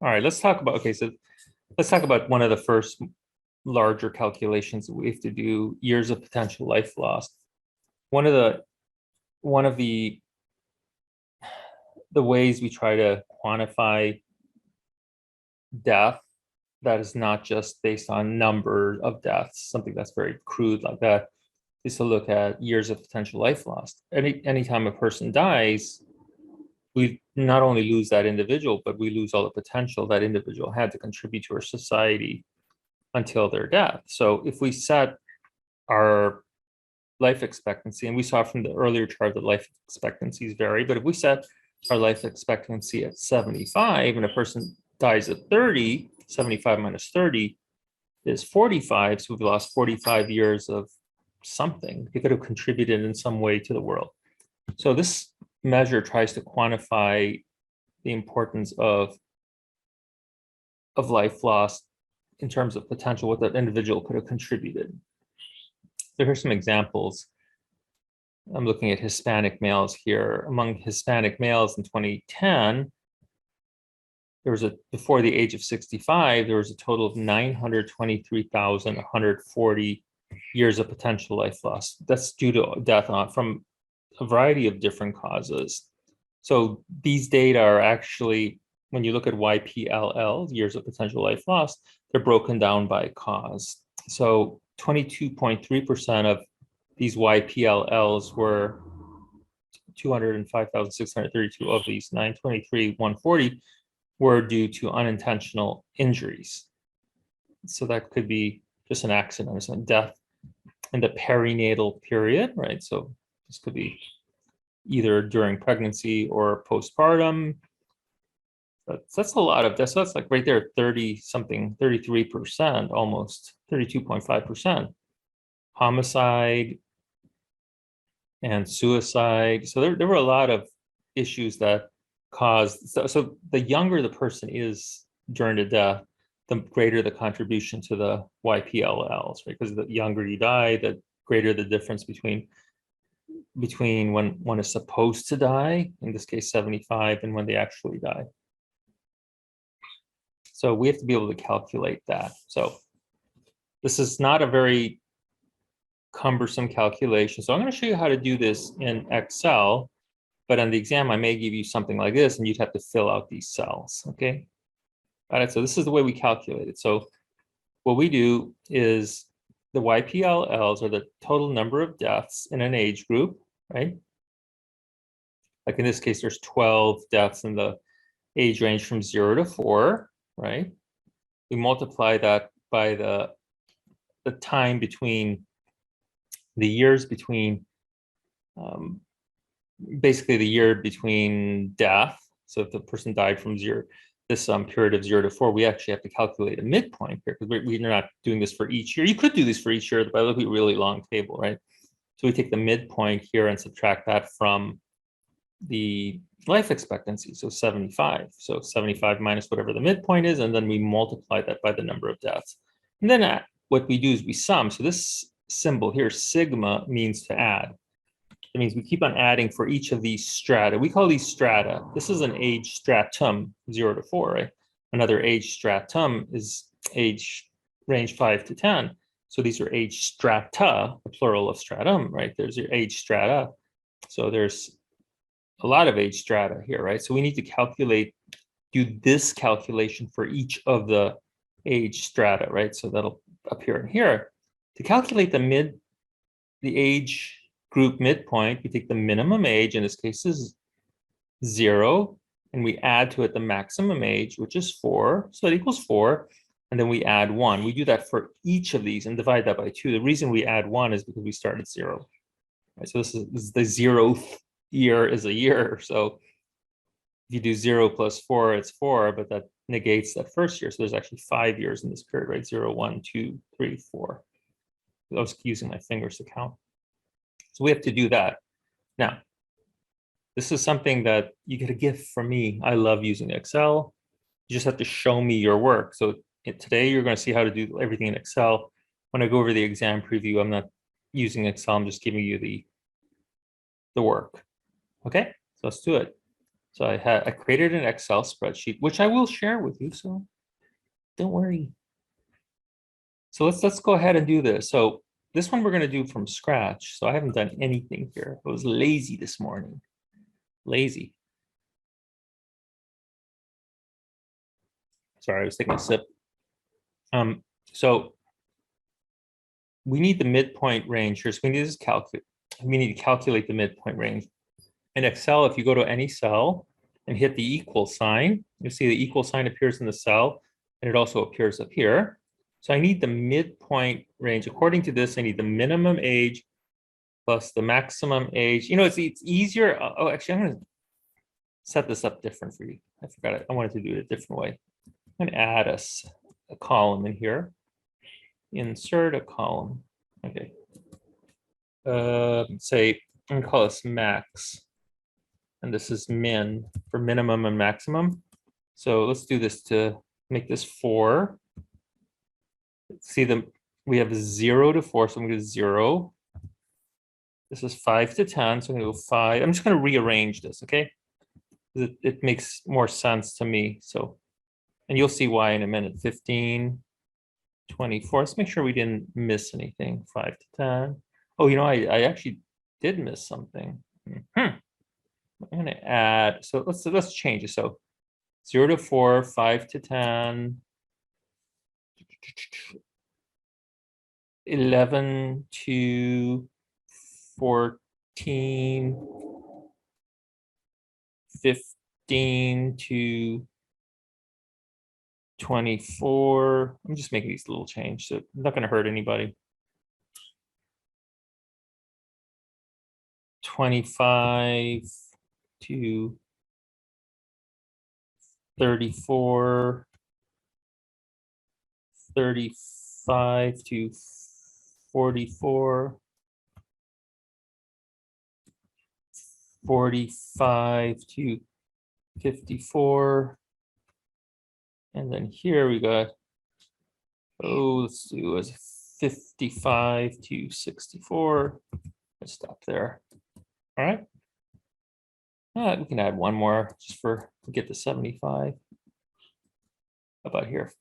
All right, let's talk about, okay, so let's talk about one of the first larger calculations that we have to do, years of potential life lost. One of the ways we try to quantify death that is not just based on number of deaths, something that's very crude like that, is to look at years of potential life lost. Anytime a person dies, we not only lose that individual, but we lose all the potential that individual had to contribute to our society until their death. So if we set our life expectancy, and we saw from the earlier chart that life expectancies vary, but if we set our life expectancy at 75 and a person dies at 30, 75 minus 30 is 45, so we've lost 45 years of something. They could have contributed in some way to the world. So this measure tries to quantify the importance of life lost in terms of potential, what that individual could have contributed. So here's some examples. I'm looking at Hispanic males here. Among Hispanic males in 2010, there was before the age of 65, there was a total of 923,140 years of potential life loss. That's due to death from a variety of different causes. So these data are actually, when you look at YPLL, years of potential life lost, they're broken down by cause. So 22.3% of these YPLLs were 205,632 of these 923,140 were due to unintentional injuries. So that could be just an accident or some death in the perinatal period, right? So this could be either during pregnancy or postpartum. That's a lot of deaths. So that's like right there, 30 something, 33%, almost 32.5%. Homicide and suicide. So there were a lot of issues that caused. So the younger the person is during the death, the greater the contribution to the YPLLs, right? Because the younger you die, the greater the difference between when one is supposed to die, in this case 75, and when they actually die. So we have to be able to calculate that. So this is not a very cumbersome calculation. So I'm going to show you how to do this in Excel, but on the exam, I may give you something like this, and you'd have to fill out these cells, okay? All right, so this is the way we calculate it. So what we do is the YPLLs are the total number of deaths in an age group, right? Like in this case, there's 12 deaths in the age range from 0 to 4, right? We multiply that by the time between the years between, basically the year between death. So if the person died from this period of 0 to 4, we actually have to calculate a midpoint here, because we're not doing this for each year. You could do this for each year, but it would be a really long table, right? So we take the midpoint here and subtract that from the life expectancy, so 75. So 75 minus whatever the midpoint is, and then we multiply that by the number of deaths. And then what we do is we sum. So this symbol here, sigma, means to add. It means we keep on adding for each of these strata. We call these strata. This is an age stratum, 0 to 4, right? Another age stratum is age range 5 to 10. So these are age strata, the plural of stratum, right? There's your age strata. So there's a lot of age strata here, right? So we need to do this calculation for each of the age strata, right? So that'll appear in here. To calculate the age group midpoint, we take the minimum age, in this case is 0, and we add to it the maximum age, which is 4, so that equals 4, and then we add 1. We do that for each of these and divide that by 2. The reason we add 1 is because we start at 0. Right, so this is the 0th year is a year. So if you do 0 plus 4, it's 4, but that negates that first year. So there's actually 5 years in this period, right? 0, 1, 2, 3, 4. I was using my fingers to count. So we have to do that. Now, this is something that you get a gift from me. I love using Excel. You just have to show me your work. So today you're going to see how to do everything in Excel. When I go over the exam preview, I'm not using Excel. I'm just giving you the work. Okay, so let's do it. So I created an Excel spreadsheet, which I will share with you. So don't worry. So let's go ahead and do this. So this one we're going to do from scratch. So I haven't done anything here. I was lazy this morning. Lazy. Sorry, I was taking a sip. So we need the midpoint range here. So we need to calculate the midpoint range. In Excel, if you go to any cell and hit the equal sign, you'll see the equal sign appears in the cell, and it also appears up here. So I need the midpoint range. According to this, I need the minimum age plus the maximum age. You know, it's easier. Oh, actually, I'm going to set this up different for you. I forgot it. I wanted to do it a different way. I'm going to add a column in here. Insert a column. Okay. Say, I'm going to call this max. And this is min for minimum and maximum. So let's do this to make this 4. See them, we have 0 to 4, so I'm going to 0. This is 5 to 10, so I'm going to go 5. I'm just going to rearrange this, okay? It makes more sense to me. So, and you'll see why in a minute. 15, 24. Let's make sure we didn't miss anything. 5 to 10. Oh, you know, I actually did miss something. I'm going to add, so let's change it. So 0 to 4, 5 to 10, 11 to 14, 15 to 24. I'm just making these little changes, so I'm not going to hurt anybody. 25 to 34, 35 to 44, 45 to 54. And then here we got, let's do as 55 to 64. Let's stop there. All right. We can add one more just to get to 75. How about here?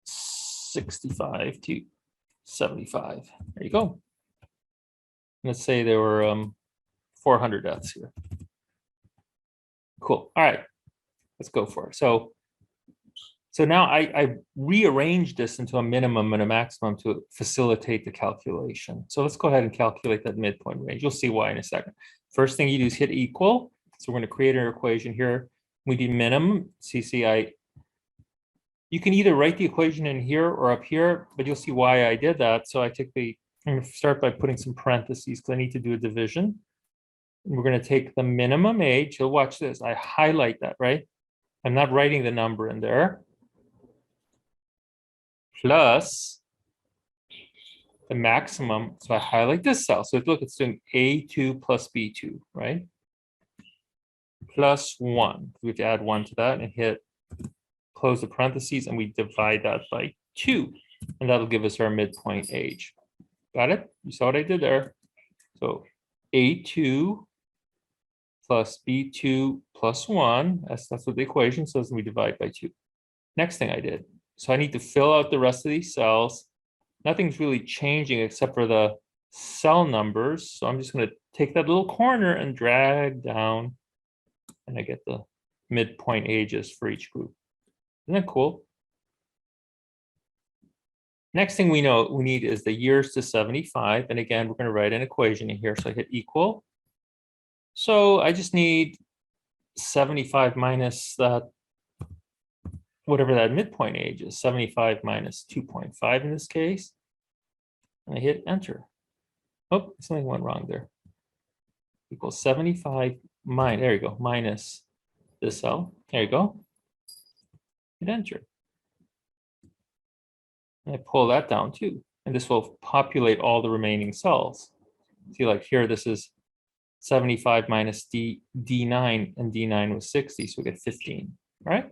65 to 75. There you go. Let's say there were 400 deaths here. Cool. All right. Let's go for it. So now I rearranged this into a minimum and a maximum to facilitate the calculation. So let's go ahead and calculate that midpoint range. You'll see why in a second. First thing you do is hit equal. So we're going to create an equation here. We do minimum. CCI. You can either write the equation in here or up here, but you'll see why I did that. So I'm going to start by putting some parentheses because I need to do a division. And we're going to take the minimum age. So watch this. I highlight that, right? I'm not writing the number in there. Plus the maximum. So I highlight this cell. So look, it's doing A2 plus B2, right? Plus 1. We have to add 1 to that and hit close the parentheses, and we divide that by 2. And that'll give us our midpoint age. Got it? You saw what I did there. So A2 plus B2 plus 1. That's what the equation says, and we divide by 2. Next thing I did. So I need to fill out the rest of these cells. Nothing's really changing except for the cell numbers. So I'm just going to take that little corner and drag down, and I get the midpoint ages for each group. Isn't that cool? Next thing we need is the years to 75. And again, we're going to write an equation in here. So I hit equal. So I just need 75 minus that, whatever that midpoint age is, 75 minus 2.5 in this case. And I hit enter. Oh, something went wrong there. Equals 75 there you go, minus this cell. There you go. Hit enter. And I pull that down too. And this will populate all the remaining cells. See, like here, this is 75 minus D9, and D9 was 60, so we get 15, right?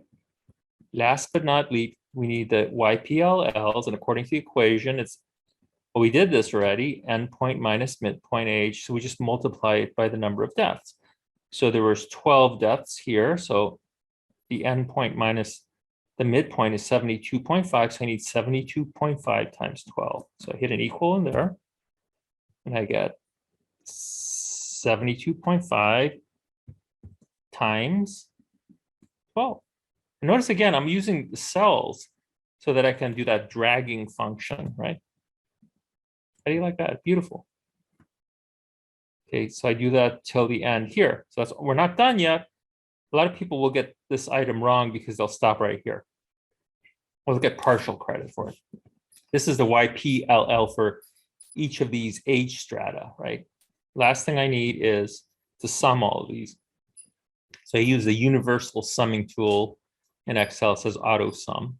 Last but not least, we need the YPLLs, and according to the equation, well, we did this already, endpoint minus midpoint age, so we just multiply it by the number of deaths. So there was 12 deaths here. So the endpoint minus the midpoint is 72.5. So I need 72.5 times 12. So I hit an equal in there. And I get 72.5 times 12. And notice again, I'm using the cells so that I can do that dragging function, right? How do you like that? Beautiful. Okay, so I do that till the end here. So that's, we're not done yet. A lot of people will get this item wrong because they'll stop right here. We'll get partial credit for it. This is the YPLL for each of these age strata, right? Last thing I need is to sum all of these. So I use the universal summing tool in Excel. It says auto sum.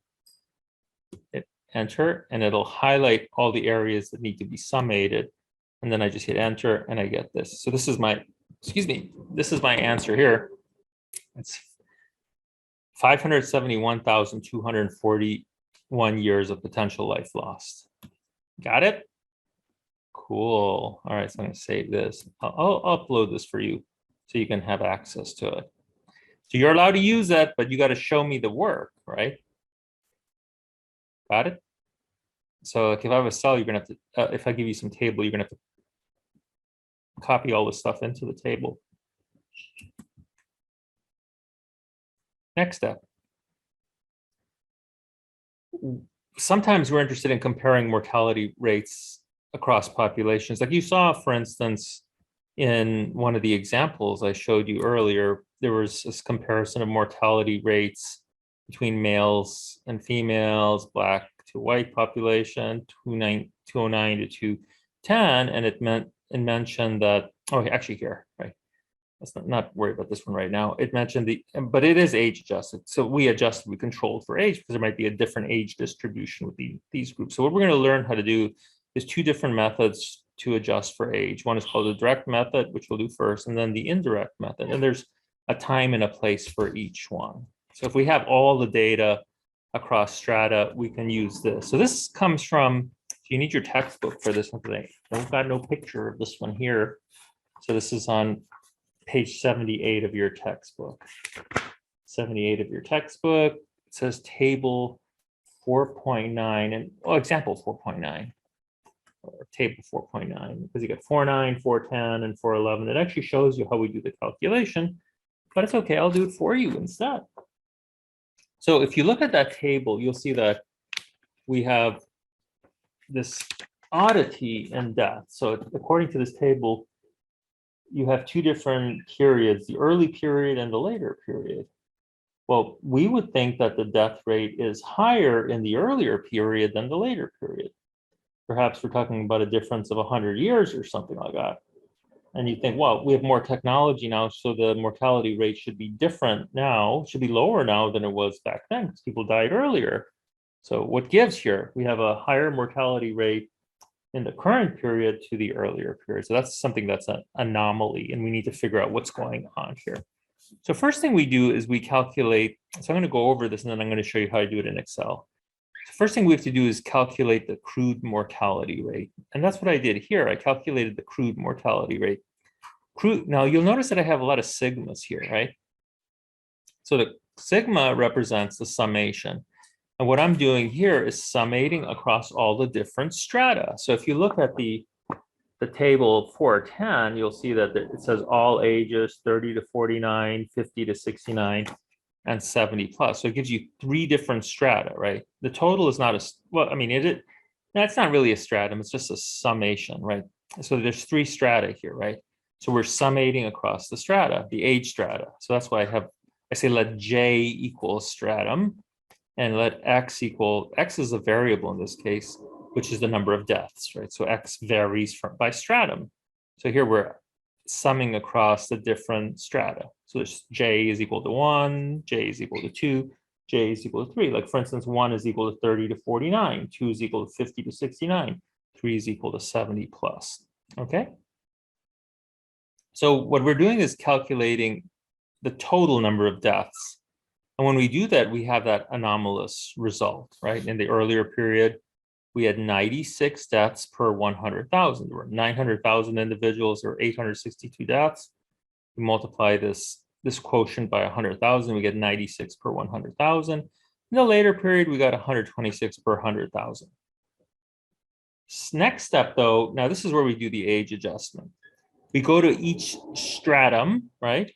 Hit enter, and it'll highlight all the areas that need to be summated. And then I just hit enter and I get this. So this is my, excuse me, this is my answer here. It's 571,241 years of potential life lost. Got it? Cool. All right, so I'm going to save this. I'll upload this for you so you can have access to it. So you're allowed to use that, but you got to show me the work, right? Got it? So like if I have a cell, you're going to have to, if I give you some table, you're going to have to copy all this stuff into the table. Next step. Sometimes we're interested in comparing mortality rates across populations. Like you saw, for instance, in one of the examples I showed you earlier, there was this comparison of mortality rates between males and females, Black to white population, 209 to 210, and it mentioned that, oh, actually here, right? Let's not worry about this one right now. It mentioned but it is age adjusted. So we controlled for age because there might be a different age distribution with these groups. So what we're going to learn how to do is two different methods to adjust for age. One is called the direct method, which we'll do first, and then the indirect method. And there's a time and a place for each one. So if we have all the data across strata, we can use this. So this comes from, you need your textbook for this one today. I've got no picture of this one here. So this is on page 78 of your textbook. 78 of your textbook. It says table 4.9 and example 4.9 or table 4.9 because you got 4.9, 4.10, and 4.11. It actually shows you how we do the calculation, but it's okay. I'll do it for you instead. So if you look at that table, you'll see that we have this oddity in death. So according to this table, you have two different periods, the early period and the later period. Well, we would think that the death rate is higher in the earlier period than the later period. Perhaps we're talking about a difference of 100 years or something like that. And you think, well, we have more technology now, so the mortality rate should be different now, should be lower now than it was back then because people died earlier. So what gives here? We have a higher mortality rate in the current period to the earlier period. So that's something that's an anomaly, and we need to figure out what's going on here. So first thing we do is we calculate, so I'm going to go over this and then I'm going to show you how to do it in Excel. So first thing we have to do is calculate the crude mortality rate. And that's what I did here. I calculated the crude mortality rate. Crude, now you'll notice that I have a lot of sigmas here, right? So the sigma represents the summation. And what I'm doing here is summating across all the different strata. So if you look at the table 410, you'll see that it says all ages 30 to 49, 50 to 69, and 70 plus. So it gives you three different strata, right? The total is not well, I mean, that's not really a stratum, it's just a summation, right? So there's three strata here, right? So we're summating across the strata, the age strata. So that's why I say let J equal stratum. And let X equal, X is a variable in this case, which is the number of deaths, right? So X varies by stratum. So here we're summing across the different strata. So there's J is equal to 1, J is equal to 2, J is equal to 3. Like for instance, 1 is equal to 30 to 49, 2 is equal to 50 to 69, 3 is equal to 70 plus, okay? So what we're doing is calculating the total number of deaths. And when we do that, we have that anomalous result, right? In the earlier period, we had 96 deaths per 100,000. There were 900,000 individuals or 862 deaths. We multiply this quotient by 100,000, we get 96 per 100,000. In the later period, we got 126 per 100,000. Next step, though, now this is where we do the age adjustment. We go to each stratum, right?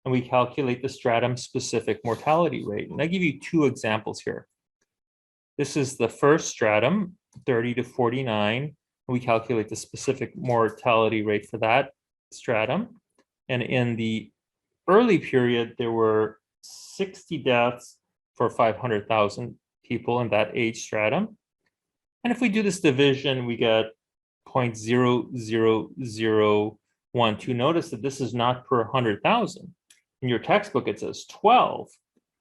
And we calculate the stratum specific mortality rate. And I give you two examples here. This is the first stratum, 30 to 49. And we calculate the specific mortality rate for that stratum. And in the early period, there were 60 deaths for 500,000 people in that age stratum. And if we do this division, we get 0.00012. Notice that this is not per 100,000. In your textbook, it says 12,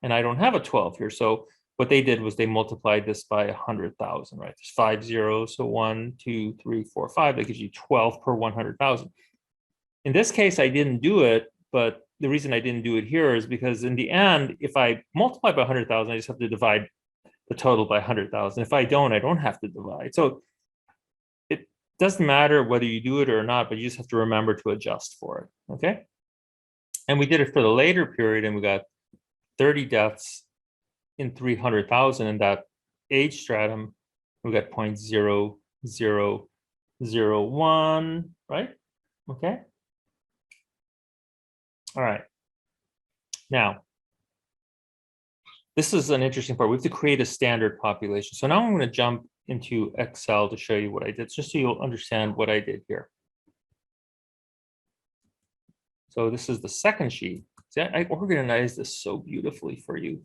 and I don't have a 12 here. So what they did was they multiplied this by 100,000, right? There's 5 zeros, so 1, 2, 3, 4, 5. That gives you 12 per 100,000. In this case, I didn't do it, but the reason I didn't do it here is because in the end, if I multiply by 100,000, I just have to divide the total by 100,000. If I don't have to divide. So it doesn't matter whether you do it or not, but you just have to remember to adjust for it, okay? And we did it for the later period, and we got 30 deaths in 300,000 in that age stratum. We got 0.0001, right? Okay. All right. Now, this is an interesting part. We have to create a standard population. So now I'm going to jump into Excel to show you what I did, just so you'll understand what I did here. So this is the second sheet. See, I organized this so beautifully for you.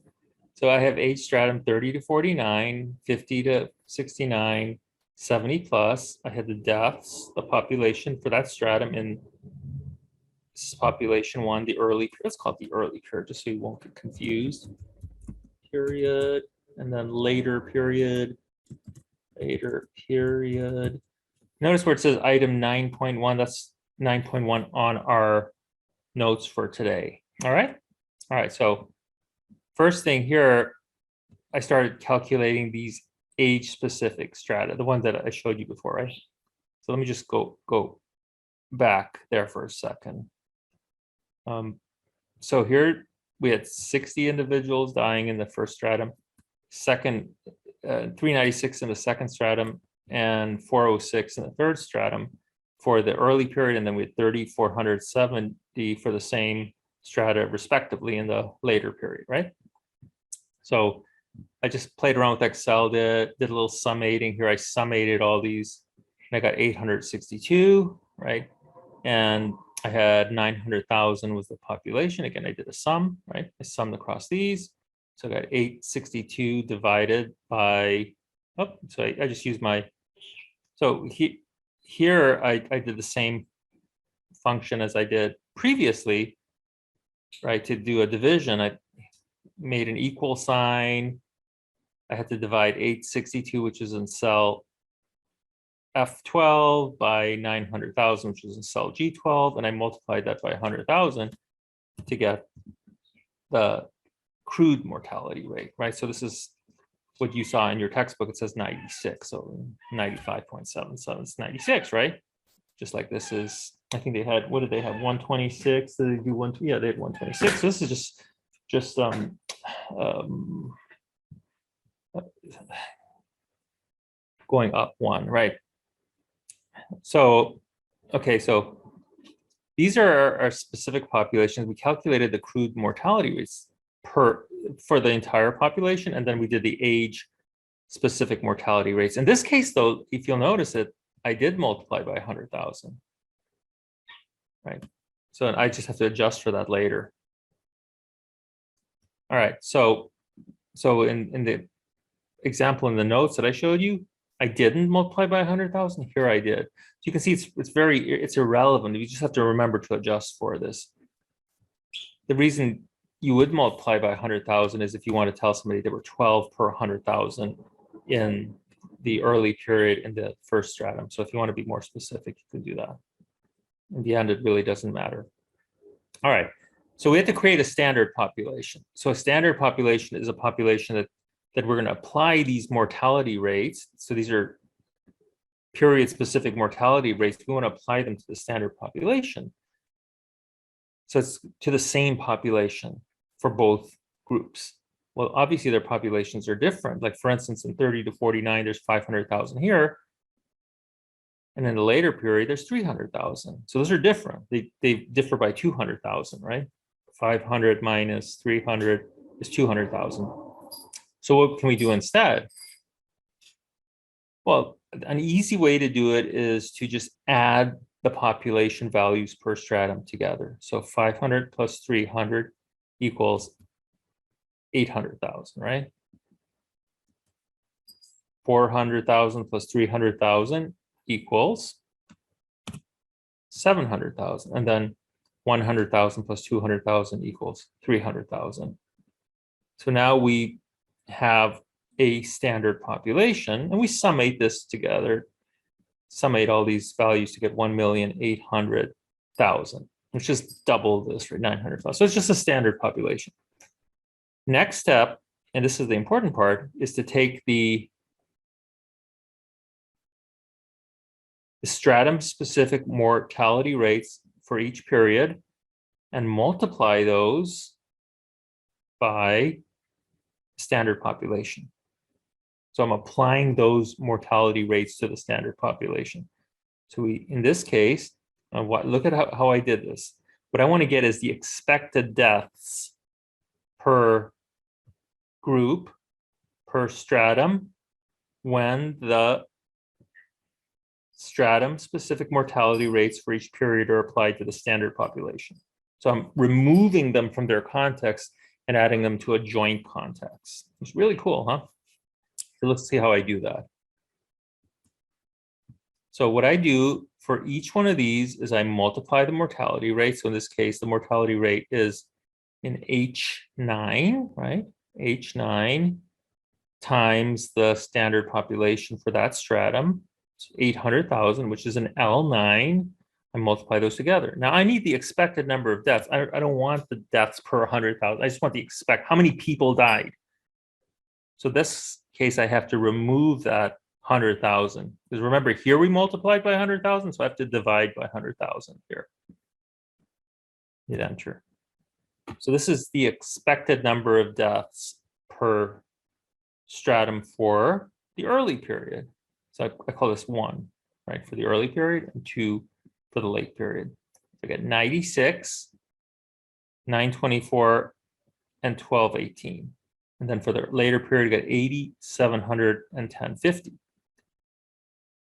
So I have age stratum 30 to 49, 50 to 69, 70 plus. I had the deaths, the population for that stratum in this is population 1, the early, let's call it the early period, just so you won't get confused. Period, and then later period. Notice where it says item 9.1, that's 9.1 on our notes for today. All right. So first thing here, I started calculating these age specific strata, the ones that I showed you before, right? So let me just go back there for a second. So here we had 60 individuals dying in the first stratum, 396 in the second stratum, and 406 in the third stratum for the early period, and then we had 3,470 for the same strata respectively in the later period, right? So I just played around with Excel, did a little summating here. I summated all these, and I got 862, right? And I had 900,000 was the population. Again, I did a sum, right? I summed across these. So I got 862 divided by, so I just used my, so here I did the same function as I did previously, right? To do a division, I made an equal sign. I had to divide 862, which is in cell F12 by 900,000, which is in cell G12, and I multiplied that by 100,000 to get the crude mortality rate, right? So this is what you saw in your textbook. It says 96, so 95.77 is 96, right? Just like this is, I think they had, what did they have? 126. Did they do one? Yeah, they had 126. So this is just going up one, right? So, okay, so these are our specific populations. We calculated the crude mortality rates for the entire population, and then we did the age specific mortality rates. In this case, though, if you'll notice it, I did multiply by 100,000, right? So I just have to adjust for that later. All right, so in the example in the notes that I showed you, I didn't multiply by 100,000. Here I did. So you can see it's irrelevant. You just have to remember to adjust for this. The reason you would multiply by 100,000 is if you want to tell somebody there were 12 per 100,000 in the early period in the first stratum. So if you want to be more specific, you can do that. In the end, it really doesn't matter. All right. So we have to create a standard population. So a standard population is a population that we're going to apply these mortality rates. So these are period-specific mortality rates. We want to apply them to the standard population. So it's to the same population for both groups. Well, obviously their populations are different. Like for instance, in 30 to 49, there's 500,000 here. And in the later period, there's 300,000. So those are different. They differ by 200,000, right? 500 minus 300 is 200,000. So what can we do instead? Well, an easy way to do it is to just add the population values per stratum together. So 500 plus 300 equals 800,000, right? 400,000 plus 300,000 equals 700,000. And then 100,000 plus 200,000 equals 300,000. So now we have a standard population, and we summate this together, summate all these values to get 1,800,000, which is double this, right? 900,000. So it's just a standard population. Next step, and this is the important part, is to take the stratum-specific mortality rates for each period and multiply those by standard population. So I'm applying those mortality rates to the standard population. So we, in this case, look at how I did this. What I want to get is the expected deaths per group, per stratum, when the stratum-specific mortality rates for each period are applied to the standard population. So I'm removing them from their context and adding them to a joint context. It's really cool, huh? So let's see how I do that. So what I do for each one of these is I multiply the mortality rate. So in this case, the mortality rate is in H9, right? H9 times the standard population for that stratum, so 800,000, which is an L9. I multiply those together. Now I need the expected number of deaths. I don't want the deaths per 100,000. I just want the how many people died. So this case, I have to remove that 100,000. Because remember, here we multiplied by 100,000, so I have to divide by 100,000 here. Hit enter. So this is the expected number of deaths per stratum for the early period. So I call this 1, right, for the early period, and 2 for the late period. So I get 96, 924, and 1218. And then for the later period, I get 80, 700, and 1050.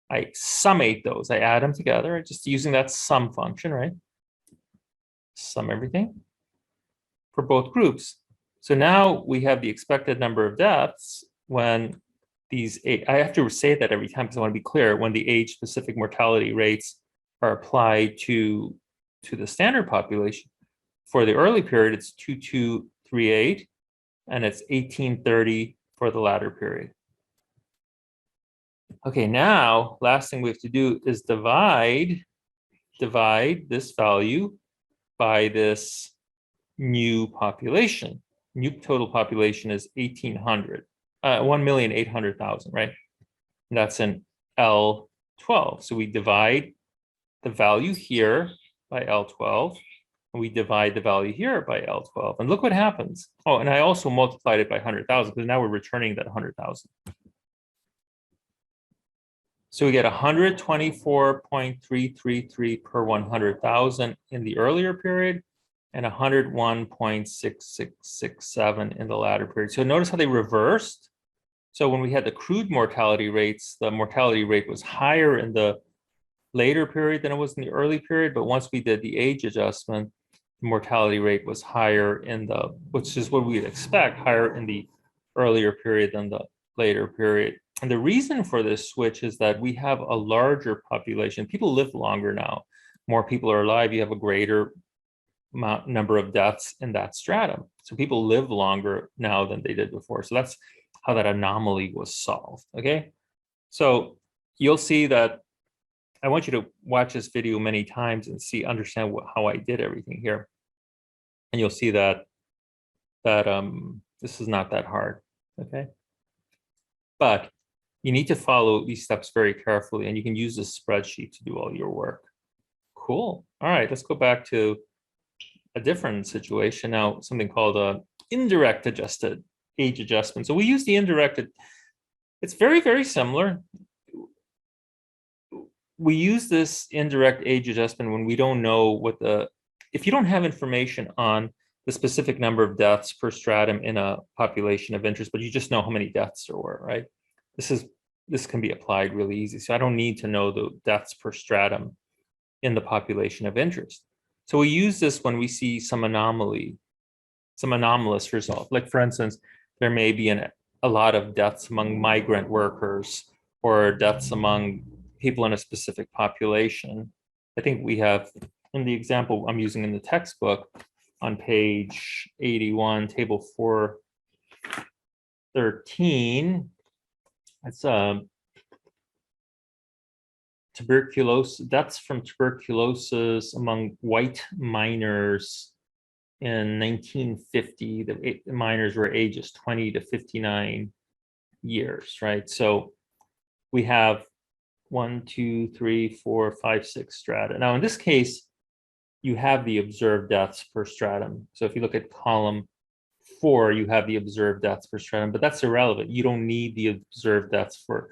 I summate those. I add them together, just using that sum function, right? Sum everything for both groups. So now we have the expected number of deaths when these, I have to say that every time because I want to be clear, when the age-specific mortality rates are applied to the standard population. For the early period, it's 2238, and it's 1830 for the latter period. Okay, now, last thing we have to do is divide this value by this new population. New total population is 1,800,000, right? And that's in L12. So we divide the value here by L12, and we divide the value here by L12. And look what happens. Oh, and I also multiplied it by 100,000 because now we're returning that 100,000. So we get 124.333 per 100,000 in the earlier period and 101.6667 in the latter period. So notice how they reversed. So when we had the crude mortality rates, the mortality rate was higher in the later period than it was in the early period. But once we did the age adjustment, the mortality rate was higher in the, which is what we'd expect, higher in the earlier period than the later period. And the reason for this switch is that we have a larger population. People live longer now. More people are alive. You have a greater number of deaths in that stratum. So people live longer now than they did before. So that's how that anomaly was solved, okay? So you'll see that I want you to watch this video many times and understand how I did everything here. And you'll see that this is not that hard, okay? But you need to follow these steps very carefully, and you can use this spreadsheet to do all your work. Cool. All right, let's go back to a different situation now, something called a indirect adjusted age adjustment. So we use the indirect, it's very, very similar. We use this indirect age adjustment when we don't know what if you don't have information on the specific number of deaths per stratum in a population of interest, but you just know how many deaths there were, right? This can be applied really easy. So I don't need to know the deaths per stratum in the population of interest. So we use this when we see some anomaly, some anomalous result. Like for instance, there may be a lot of deaths among migrant workers or deaths among people in a specific population. I think we have, in the example I'm using in the textbook on page 81, table 413, it's tuberculosis, deaths from tuberculosis among white miners in 1950. The miners were ages 20 to 59 years, right? So we have 1, 2, 3, 4, 5, 6 strata. Now in this case, you have the observed deaths per stratum. So if you look at column 4, you have the observed deaths per stratum, but that's irrelevant. You don't need the observed deaths per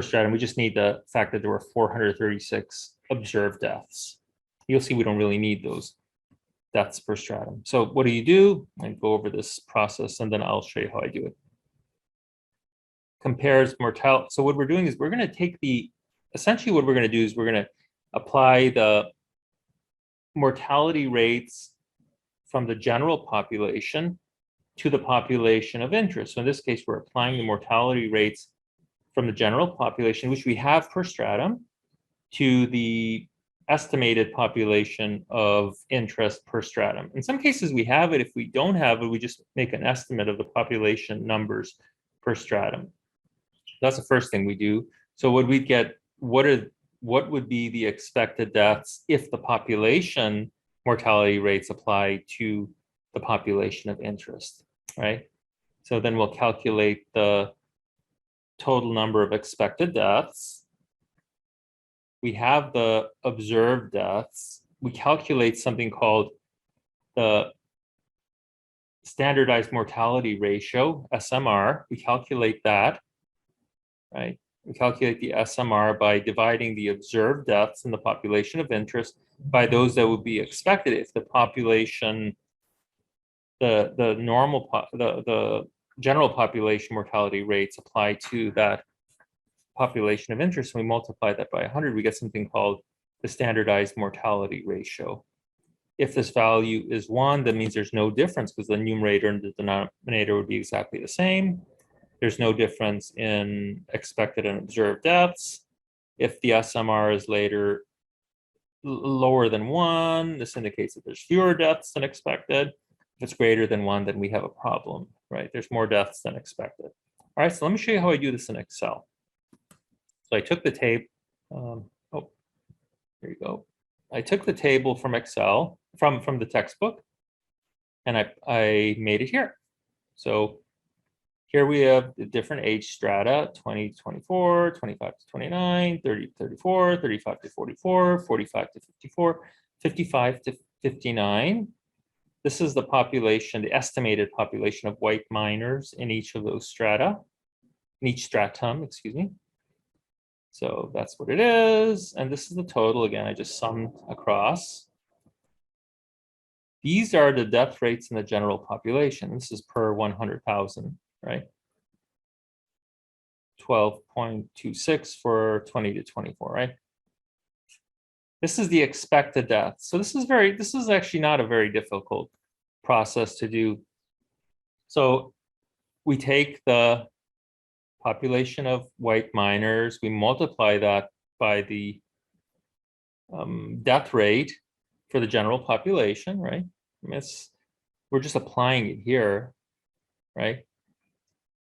stratum. We just need the fact that there were 436 observed deaths. You'll see we don't really need those deaths per stratum. So what do? I go over this process and then I'll show you how I do it. Compares mortality. So what we're doing is we're going to take essentially what we're going to do is we're going to apply the mortality rates from the general population to the population of interest. So in this case, we're applying the mortality rates from the general population, which we have per stratum, to the estimated population of interest per stratum. In some cases, we have it. If we don't have it, we just make an estimate of the population numbers per stratum. That's the first thing we do. So what we get, what would be the expected deaths if the population mortality rates apply to the population of interest, right? So then we'll calculate the total number of expected deaths. We have the observed deaths. We calculate something called the standardized mortality ratio, SMR. We calculate that, right? We calculate the SMR by dividing the observed deaths in the population of interest by those that would be expected if the population, the general population mortality rates apply to that population of interest. And we multiply that by 100, we get something called the standardized mortality ratio. If this value is 1, that means there's no difference because the numerator and the denominator would be exactly the same. There's no difference in expected and observed deaths. If the SMR is lower than 1, this indicates that there's fewer deaths than expected. If it's greater than 1, then we have a problem, right? There's more deaths than expected. All right, so let me show you how I do this in Excel. So I took the table, here you go. I took the table from Excel, from the textbook, and I made it here. So here we have the different age strata, 20 to 24, 25 to 29, 30 to 34, 35 to 44, 45 to 54, 55 to 59. This is the population, the estimated population of white miners in each of those strata, in each stratum, excuse me. So that's what it is. And this is the total. Again, I just summed across. These are the death rates in the general population. This is per 100,000, right? 12.26 for 20 to 24, right? This is the expected death. So this is actually not a very difficult process to do. So we take the population of white miners, we multiply that by the death rate for the general population, right? We're just applying it here, right?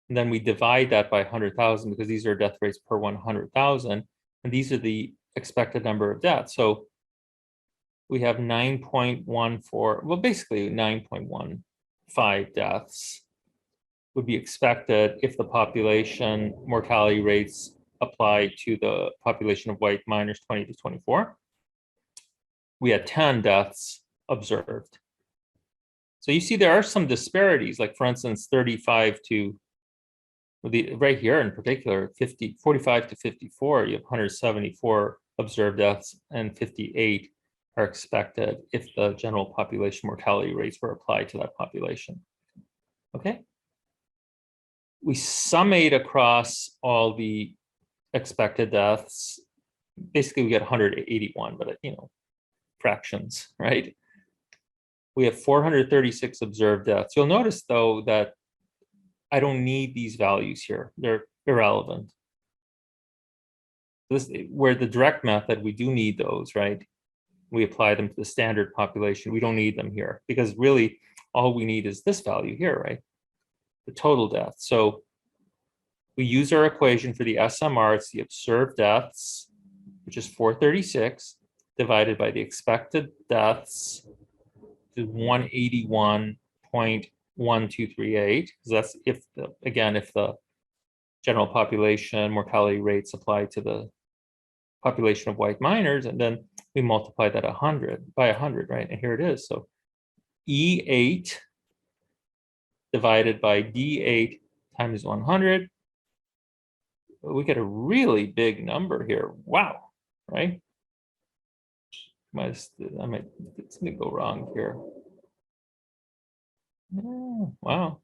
And then we divide that by 100,000 because these are death rates per 100,000, and these are the expected number of deaths. So we have 9.14, well, basically 9.15 deaths would be expected if the population mortality rates apply to the population of white miners 20 to 24. We had 10 deaths observed. So you see there are some disparities, like for instance, 35 to, right here in particular, 45 to 54, you have 174 observed deaths and 58 are expected if the general population mortality rates were applied to that population. Okay. We summate across all the expected deaths. Basically, we get 181, but fractions, right? We have 436 observed deaths. You'll notice, though, that I don't need these values here. They're irrelevant. Where the direct method, we do need those, right? We apply them to the standard population. We don't need them here because really all we need is this value here, right? The total death. So we use our equation for the SMR. It's the observed deaths, which is 436, divided by the expected deaths to 181.1238. So that's if the general population mortality rates apply to the population of white miners, and then we multiply that by 100, right? And here it is. So E8 divided by D8 times 100. We get a really big number here. Wow, right? It's going to go wrong here. Oh, wow.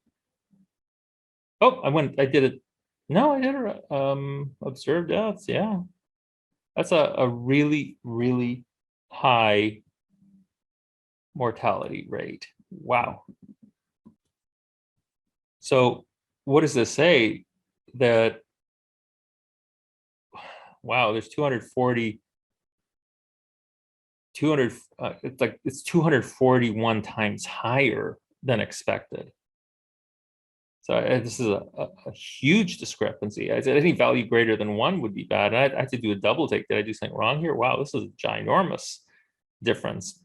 Oh, I did it. No, I did it. Observed deaths, yeah. That's a really, really high mortality rate. Wow. So what does this say? That, wow, there's 240, it's 241 times higher than expected. So this is a huge discrepancy. Any value greater than 1 would be bad. And I had to do a double take. Did I do something wrong here? Wow, this is a ginormous difference.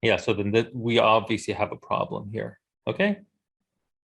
Yeah, so then we obviously have a problem here. Okay.